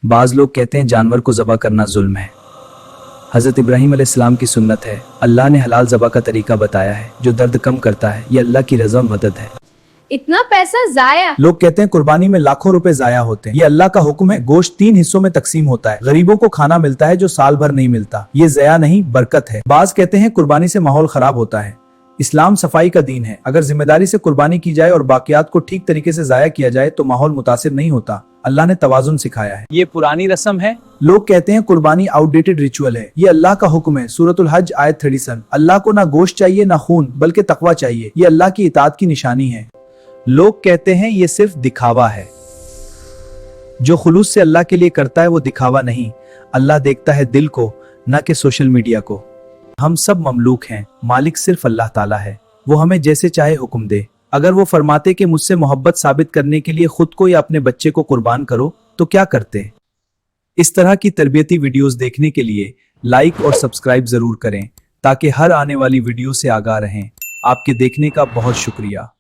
बाज लोग कहते हैं जानवर को ज़बह करना जुल्म है। हज़रत इब्राहीम अलैहिस्सलाम की सुन्नत है। अल्लाह ने हलाल ज़बह का तरीका बताया है जो दर्द कम करता है। ये अल्लाह की रज़ा और मदद है। इतना पैसा जाया। लोग कहते हैं कुर्बानी में लाखों रुपए जाया होते हैं। ये अल्लाह का हुक्म है। गोश्त 3 हिस्सों में तकसीम होता है। गरीबों को खाना मिलता है जो साल भर नहीं मिलता। ये ज़या नहीं बरकत है। बाज कहते हैं कुर्बानी से माहौल खराब होता है। इस्लाम सफाई का दीन है। अगर जिम्मेदारी से कुर्बानी की जाए और बाकियात को ठीक तरीके से जाया किया जाए तो माहौल मुतासिर नहीं होता। अल्लाह ने तवाजुन सिखाया है। ये पुरानी रस्म है। लोग कहते हैं कुर्बानी आउटडेटेड रिचुअल है। ये अल्लाह का हुक्म है। सूरतुल हज आयत 37। अल्लाह को ना गोश्त चाहिए ना खून बल्कि तकवा चाहिए। ये अल्लाह की इताअत की निशानी है। लोग कहते हैं ये सिर्फ दिखावा है। जो खुलूस से अल्लाह के लिए करता है वो दिखावा नहीं। अल्लाह देखता है दिल को, न कि सोशल मीडिया को। हम सब ममलूक हैं, मालिक सिर्फ अल्लाह ताला है। वो हमें जैसे चाहे हुक्म दे। अगर वो फरमाते कि मुझसे मोहब्बत साबित करने के लिए खुद को या अपने बच्चे को कुर्बान करो तो क्या करते? इस तरह की तरबियती वीडियोस देखने के लिए लाइक और सब्सक्राइब जरूर करें ताकि हर आने वाली वीडियो से आगाह रहें। आपके देखने का बहुत शुक्रिया।